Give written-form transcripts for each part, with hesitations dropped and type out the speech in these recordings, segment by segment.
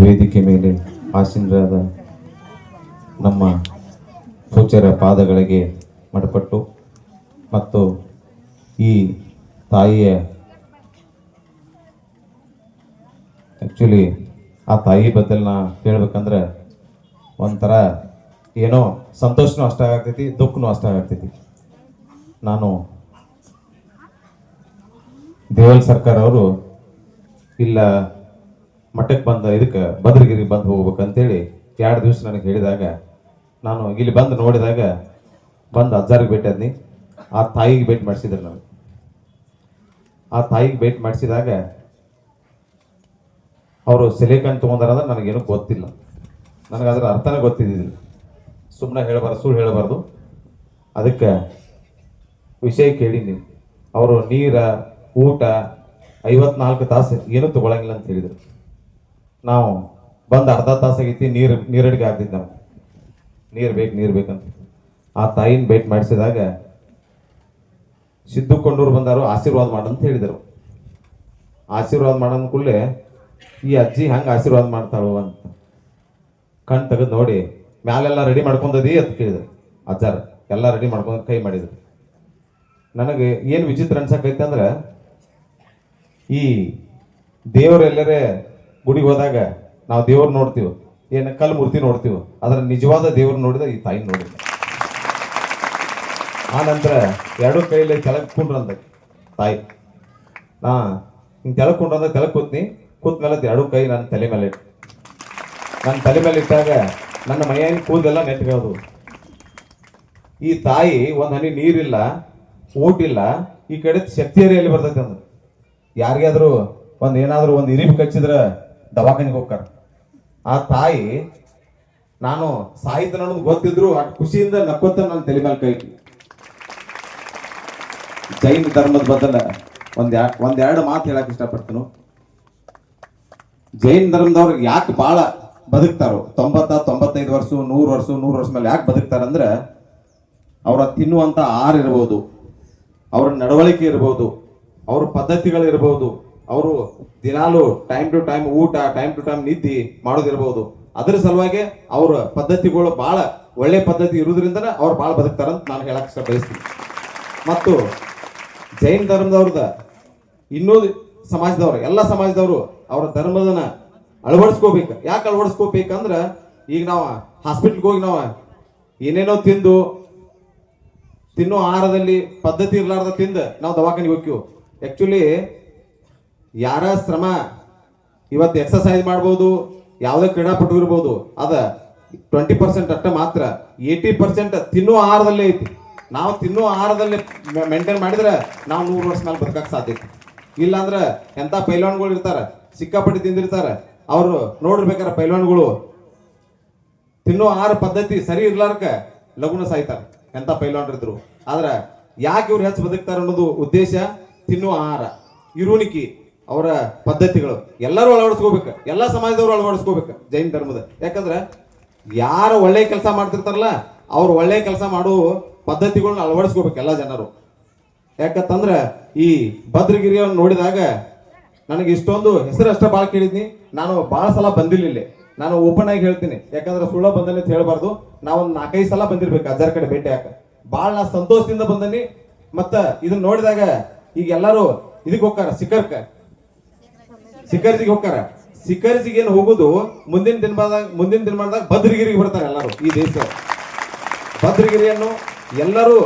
ವೇದಿಕೆ ಮೇಲೆ ಆಸೀನರಾದ ನಮ್ಮ ಪೂಜ್ಯರ ಪಾದಗಳಿಗೆ ಮಡಪಟ್ಟು ಮತ್ತು ಈ ತಾಯಿಯ ಆ್ಯಕ್ಚುಲಿ ಆ ತಾಯಿ ಬದಲು ನಾ ಹೇಳ್ಬೇಕಂದ್ರೆ ಒಂಥರ ಏನೋ ಸಂತೋಷನೂ ಅಷ್ಟಾಗ್ತೈತಿ, ದುಃಖನೂ ಅಷ್ಟಾಗ್ತೈತಿ. ನಾನು ದೇವಲ್ ಸರ್ಕಾರ ಅವರು ಇಲ್ಲ ಮಠಕ್ಕೆ ಬಂದ ಇದಕ್ಕೆ ಭದ್ರಗಿರಿಗೆ ಬಂದು ಹೋಗ್ಬೇಕಂತೇಳಿ 2 ದಿವಸ ನನಗೆ ಹೇಳಿದಾಗ ನಾನು ಇಲ್ಲಿ ಬಂದು ನೋಡಿದಾಗ ಬಂದು ಅಜ್ಜಾರಿಗೆ ಭೇಟಿ ಆದ್ನಿ. ಆ ತಾಯಿಗೆ ಭೇಟಿ ಮಾಡಿಸಿದ್ರು. ನಾನು ಆ ತಾಯಿಗೆ ಭೇಟಿ ಮಾಡಿಸಿದಾಗ ಅವರು ಸಿಲಿಕಾನ್ ತೊಗೊಂಡಾರಂದ್ರೆ ನನಗೇನು ಗೊತ್ತಿಲ್ಲ, ನನಗೆ ಅದರ ಅರ್ಥನೇ ಗೊತ್ತಿದ್ದಿಲ್ಲ. ಸುಮ್ಮನೆ ಹೇಳಬಾರ್ದು, ಸುಳ್ಳು ಹೇಳಬಾರ್ದು. ಅದಕ್ಕೆ ವಿಷಯ ಕೇಳೀನಿ. ಅವರು ನೀರ ಊಟ 54 ತಾಸು ಏನೂ ತಗೊಳಂಗಿಲ್ಲ ಅಂತ ಹೇಳಿದರು. ನಾವು ಬಂದು ಅರ್ಧ ತಾಸಾಗೈತಿ, ನೀರಡಿಗೆ ಆಗ್ತಿದ್ದು ನಾವು ನೀರು ಬೇಕಂತ ಆ ತಾಯಿನ ಭೇಟಿ ಮಾಡಿಸಿದಾಗ ಸಿದ್ದು ಕೊಂಡೂರು ಬಂದಾರು, ಆಶೀರ್ವಾದ ಮಾಡಂತ ಹೇಳಿದರು. ಆಶೀರ್ವಾದ ಮಾಡೋದ್ ಕೂಡಲೇ ಈ ಅಜ್ಜಿ ಹಂಗೆ ಆಶೀರ್ವಾದ ಮಾಡ್ತಾಳು ಅಂತ ಕಣ್ ತೆಗೆದು ನೋಡಿ, ಮ್ಯಾಲೆಲ್ಲ ರೆಡಿ ಮಾಡ್ಕೊಂಡದಿ ಅಂತ ಕೇಳಿದ್ರು. ಅಜ್ಜಾರ ಎಲ್ಲ ರೆಡಿ ಮಾಡ್ಕೊಂಡು ಕೈ ಮಾಡಿದ್ರು. ನನಗೆ ಏನು ವಿಚಿತ್ರ ಅನ್ಸಕೈತೆ ಅಂದ್ರೆ, ಈ ದೇವರೆಲ್ಲರೇ ಗುಡಿಗೆ ಹೋದಾಗ ನಾವು ದೇವ್ರು ನೋಡ್ತೀವಿ, ಏನು ಕಲ್ಲು ಮೂರ್ತಿ ನೋಡ್ತೀವಿ, ಅದರ ನಿಜವಾದ ದೇವ್ರು ನೋಡಿದ ಈ ತಾಯಿ ನೋಡಿದ. ಆ ನಂತರ 2 ಕೈಯಲ್ಲಿ ಕೆಳಗೆ ಕುಂಡ್ರಂದ ತಾಯಿ. ನಾ ಹಿಂಗೆ ಕೆಳಗೆ ಕುಂಡ್ರಂದ ಕೆಳಗೆ ಕೂತ್ ಮೇಲೆ 2 ಕೈ ನನ್ನ ತಲೆ ಮೇಲೆ ಇಟ್ಟು, ನನ್ನ ತಲೆ ಮೇಲೆ ಇಟ್ಟಾಗ ನನ್ನ ಮೈಯಾಗಿನ ಕೂದಲೆಲ್ಲ ನೆಟ್ಗೋದು. ಈ ತಾಯಿ ಒಂದು ಹನಿ ನೀರಿಲ್ಲ, ಊಟಿಲ್ಲ, ಈ ಕಡೆ ಶಕ್ತಿಯರಿ ಎಲ್ಲಿ ಬರ್ತೈತೆ ಅಂದ್ರೆ, ಯಾರಿಗಾದ್ರೂ ಏನಾದರೂ ಒಂದು ಇರಿಬ್ ಕಚ್ಚಿದ್ರೆ ದವಾಖಾನೆಗೆ ಹೋಗ್ತಾರ. ಆ ತಾಯಿ ನಾನು ಸಾಹಿತ್ಯ ಅನ್ನೋದು ಗೊತ್ತಿದ್ರು ಅಷ್ಟು ಖುಷಿಯಿಂದ ನಕ್ಕೋತ ನನ್ನ ತಲೆ ಮೇಲೆ ಕೈ ಇಟ್ಟು. ಜೈನ ಧರ್ಮದ ಬದಲ ಒಂದೆರಡು ಮಾತು ಹೇಳಕ್ ಇಷ್ಟಪಡ್ತೀನಿ. ಜೈನ ಧರ್ಮದವ್ರಿಗೆ ಯಾಕೆ ಭಾಳ ಬದುಕ್ತಾರೋ, 90, 95 ವರ್ಷ, 100 ವರ್ಷ ಮೇಲೆ ಯಾಕೆ ಬದುಕ್ತಾರಂದ್ರೆ, ಅವರ ತಿನ್ನುವಂತ ಆಹಾರ ಇರ್ಬೋದು, ಅವರ ನಡವಳಿಕೆ ಇರ್ಬೋದು, ಅವ್ರ ಪದ್ಧತಿಗಳಿರ್ಬೋದು, ಅವರು ದಿನಾಲು ಟೈಮ್ ಟು ಟೈಮ್ ಊಟ, ಟೈಮ್ ಟು ಟೈಮ್ ನಿದ್ದೆ ಮಾಡೋದಿರ್ಬೋದು. ಅದ್ರ ಸಲುವಾಗಿ ಅವ್ರ ಪದ್ಧತಿಗಳು ಭಾಳ ಒಳ್ಳೆ ಪದ್ಧತಿ ಇರೋದ್ರಿಂದನೇ ಅವ್ರು ಭಾಳ ಬದುಕ್ತಾರಂತ ನಾನು ಹೇಳಕ್ ಇಷ್ಟ ಬಯಸ್ತೀನಿ. ಮತ್ತು ಜೈನ ಧರ್ಮದವ್ರದ ಇನ್ನೂ ಸಮಾಜದವ್ರು, ಎಲ್ಲ ಸಮಾಜದವರು ಅವರ ಧರ್ಮದನ್ನ ಅಳವಡಿಸ್ಕೋಬೇಕು. ಯಾಕೆ ಅಳವಡಿಸ್ಕೋಬೇಕಂದ್ರೆ, ಈಗ ನಾವು ಹಾಸ್ಪಿಟ್ಲ್ಗೆ ಹೋಗಿ ನಾವು ಏನೇನೋ ತಿನ್ನೋ ಆಹಾರದಲ್ಲಿ ಪದ್ಧತಿ ಇರ್ಲಾರ್ದ ತಿಂದು ನಾವು ದವಾಖಾನೆಗೆ ಹೋಗ್ತೀವಿ. ಆ್ಯಕ್ಚುಲಿ ಯಾರ ಶ್ರಮ, ಇವತ್ತು ಎಕ್ಸಸೈಸ್ ಮಾಡ್ಬೋದು, ಯಾವುದೇ ಕ್ರೀಡಾಪಟು ಇರ್ಬೋದು, ಅದ 20% ಅಷ್ಟ ಮಾತ್ರ. 80% ತಿನ್ನೋ ಆಹಾರದಲ್ಲೇ ಐತಿ. ನಾವು ತಿನ್ನೋ ಆಹಾರದಲ್ಲಿ ಮೇಂಟೈನ್ ಮಾಡಿದ್ರೆ ನಾವು 100 ವರ್ಷ ಮೇಲೆ ಬದುಕಕ್ಕೆ ಸಾಧ್ಯ. ಇಲ್ಲಾಂದ್ರೆ ಎಂಥ ಪೈಲ್ವಾನ್ಗಳು ಇರ್ತಾರೆ, ಸಿಕ್ಕಾಪಟ್ಟಿ ತಿಂದಿರ್ತಾರೆ, ಅವರು ನೋಡಿರ್ಬೇಕಾರೆ ಪೈಲ್ವಾನ್ಗಳು ತಿನ್ನೋ ಆಹಾರ ಪದ್ಧತಿ ಸರಿ ಇರ್ಲಾರ್ಕ ಲಗುನ ಸಾಯ್ತಾರೆ, ಎಂಥ ಪೈಲ್ವಾನ್ರಿದ್ರು. ಆದ್ರೆ ಯಾಕೆ ಇವ್ರು ಹೆಚ್ಚು ಬದುಕ್ತಾರೆ ಅನ್ನೋದು ಉದ್ದೇಶ ತಿನ್ನೋ ಆಹಾರ, ಇರುಣಿಕೆ, ಅವರ ಪದ್ಧತಿಗಳು ಎಲ್ಲರೂ ಅಳವಡಿಸ್ಕೋಬೇಕು. ಎಲ್ಲ ಸಮಾಜದವರು ಅಳವಡಿಸ್ಕೋಬೇಕು ಜೈನ ಧರ್ಮದ. ಯಾಕಂದ್ರೆ ಯಾರು ಒಳ್ಳೆ ಕೆಲಸ ಮಾಡ್ತಿರ್ತಾರಲ್ಲ, ಅವ್ರು ಒಳ್ಳೆ ಕೆಲಸ ಮಾಡೋ ಪದ್ಧತಿಗಳನ್ನ ಅಳವಡಿಸ್ಕೋಬೇಕು ಎಲ್ಲ ಜನರು. ಯಾಕಂತಂದ್ರೆ ಈ ಭದ್ರಗಿರಿಯನ್ನು ನೋಡಿದಾಗ ನನಗೆ ಇಷ್ಟೊಂದು ಹೆಸರು ಅಷ್ಟೇ ಭಾಳ ಕೇಳಿದ್ನಿ. ನಾನು ಭಾಳ ಸಲ ಬಂದಿಲ್ಲ ಇಲ್ಲಿ, ನಾನು ಓಪನ್ ಆಗಿ ಹೇಳ್ತೀನಿ. ಯಾಕಂದ್ರೆ ಸುಳ್ಳ ಬಂದಲ್ಲಿ ಅಂತ ಹೇಳ್ಬಾರ್ದು. ನಾವೊಂದು 4-5 ಸಲ ಬಂದಿರ್ಬೇಕು ಅಜ್ಜಾರ ಕಡೆ ಭೇಟಿ ಯಾಕ. ಭಾಳ ನಾ ಸಂತೋಷದಿಂದ ಬಂದನಿ. ಮತ್ತ ಇದನ್ನ ನೋಡಿದಾಗ ಈಗ ಎಲ್ಲರೂ ಇದಕ್ಕೆ ಹೋಗ್ತಾರ, ಸಿಕರ್ಜಿಗೆ ಹೋಗ್ತಾರ. ಸಿಕರ್ಜಿಗೆ ಏನು ಹೋಗುದು ಮುಂದಿನ ದಿನಮಾನದಾಗ ಭದ್ರಗಿರಿಗೆ ಬರ್ತಾರೆ ಎಲ್ಲರೂ. ಈ ದೇಶ ಭದ್ರಗಿರಿಯನ್ನು ಎಲ್ಲರೂ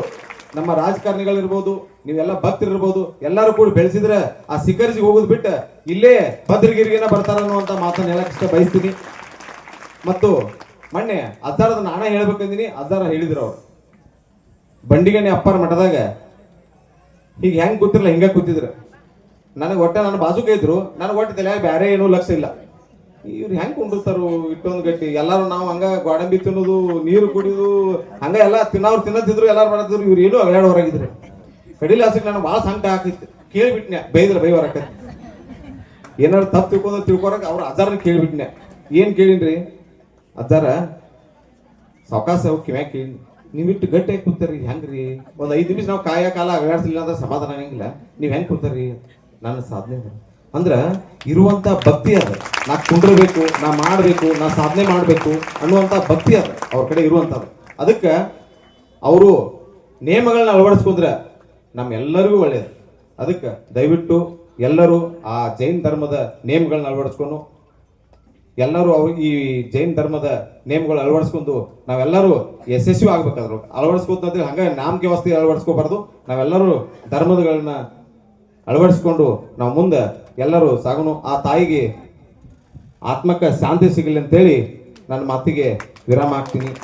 ನಮ್ಮ ರಾಜಕಾರಣಿಗಳಿರ್ಬೋದು, ನೀವೆಲ್ಲ ಭಕ್ತರಿರ್ಬೋದು, ಎಲ್ಲರೂ ಕೂಡ ಬೆಳೆಸಿದ್ರೆ ಆ ಸಿಕರ್ಜಿಗೆ ಹೋಗೋದು ಬಿಟ್ಟು ಇಲ್ಲೇ ಭದ್ರಗಿರಿಗೆನ ಬರ್ತಾರ ಅನ್ನುವಂತ ಮಾತನ್ನ ಹೇಳಕ್ ಇಷ್ಟ ಬಯಸ್ತೀನಿ. ಮತ್ತು ಮೊನ್ನೆ ಅಜ್ಜಾರದ ನಾನ ಹೇಳ್ಬೇಕಂದಿನಿ, ಅಜ್ಜಾರ ಹೇಳಿದ್ರು. ಅವ್ರು ಬಂಡಿಗಣ್ಣಿ ಅಪ್ಪರ ಮಠದಾಗ ಈಗ ಹೆಂಗ್ ಕೂತಿರಲ್ಲ ಹಿಂಗ ಕೂತಿದ್ರು. ನನಗೆ ಒಟ್ಟೆ ನನ್ನ ಬಾಜುಕ ಇದ್ರು, ನನಗೆ ಒಟ್ಟು ತಲೆ ಬೇರೆ ಏನೂ ಲಕ್ಷ್ಯ ಇಲ್ಲ. ಇವ್ರು ಹೆಂಗ್ ಕುಂಡಿರ್ತಾರು ಇಟ್ಟೊಂದು ಗಟ್ಟಿ. ಎಲ್ಲಾರು ನಾವು ಹಂಗ ಗೋಡಂಬಿ ತಿನ್ನೋದು, ನೀರು ಕುಡಿಯೋದು, ಹಂಗ ಎಲ್ಲ ತಿನ್ನೋರು ಎಲ್ಲಾರು ಮಾಡ್ತಿದ್ರು. ಇವ್ರು ಏನು ಹೊರಗಿದ್ರು. ಕಡಿಲಿ ಹಸಿಗೆ ನನಗೆ ಭಾಳ ಸಂಕಟ ಹಾಕಿತ್ತು. ಕೇಳಿಬಿಟ್ನೆ, ಬೈವರಕತ್ತಿ ಏನಾರು ತಪ್ಪು ತಿಳ್ಕೊರಕ್ ಅವ್ರ ಅಜ್ಜಾರನ್ನ ಕೇಳಿಬಿಟ್ನೆ. ಏನ್ ಕೇಳಿನ್ರಿ ಅಜ್ಜಾರ, ಸಾವಕಾಶ ಕಿವ್ಯಾಗ ಕೇಳಿ, ನೀವಿಟ್ಟು ಗಟ್ಟಿಯಾಗಿ ಕೂತಾರಿ ಹೆಂಗ್ರಿ? ಒಂದು 5 ನಿಮಿಷ ನಾವು ಕಾಲ ಅಗಾಡ್ಸಿಲ್ಲ ಅಂದ್ರೆ ಸಮಾಧಾನ ಆಗಂಗಿಲ್ಲ. ನೀವು ಹೆಂಗೆ ಕೂತಾರಿ? ನನ್ನ ಸಾಧನೆ ಅಂದ್ರೆ ಇರುವಂತ ಭಕ್ತಿ ಅದ. ನಾ ಕುಂಡ್ರಬೇಕು, ನಾ ಮಾಡಬೇಕು, ನಾ ಸಾಧನೆ ಮಾಡಬೇಕು ಅನ್ನುವಂಥ ಭಕ್ತಿ ಅದ ಅವ್ರ ಕಡೆ ಇರುವಂಥದ್ದು. ಅದಕ್ಕೆ ಅವರು ನೇಮಗಳನ್ನ ಅಳವಡಿಸ್ಕೊಂಡ್ರೆ ನಮ್ಮೆಲ್ಲರಿಗೂ ಒಳ್ಳೆಯದು. ಅದಕ್ಕೆ ದಯವಿಟ್ಟು ಎಲ್ಲರೂ ಆ ಜೈನ ಧರ್ಮದ ನೇಮಗಳನ್ನ ಅಳವಡಿಸ್ಕೊಂಡು ಎಲ್ಲರೂ ಈ ಜೈನ ಧರ್ಮದ ನೇಮಗಳು ಅಳವಡಿಸ್ಕೊಂಡು ನಾವೆಲ್ಲರೂ ಯಶಸ್ವಿ ಆಗ್ಬೇಕಾದ್ರು ಅಳವಡಿಸ್ಕೊಂತಂದ್ರೆ ಹಂಗ ನಾಮಕೆ ವ್ಯವಸ್ಥೆ ಅಳವಡಿಸ್ಕೋಬಾರ್ದು. ನಾವೆಲ್ಲರೂ ಧರ್ಮಗಳನ್ನ ಅಳವಡಿಸ್ಕೊಂಡು ನಾವು ಮುಂದೆ ಎಲ್ಲರೂ ಸಾಗೋಣ. ಆ ತಾಯಿಗೆ ಆತ್ಮಕ್ಕೆ ಶಾಂತಿ ಸಿಗಲಿ ಅಂತೇಳಿ ನನ್ನ ಮಾತಿಗೆ ವಿರಾಮ ಹಾಕ್ತೀನಿ.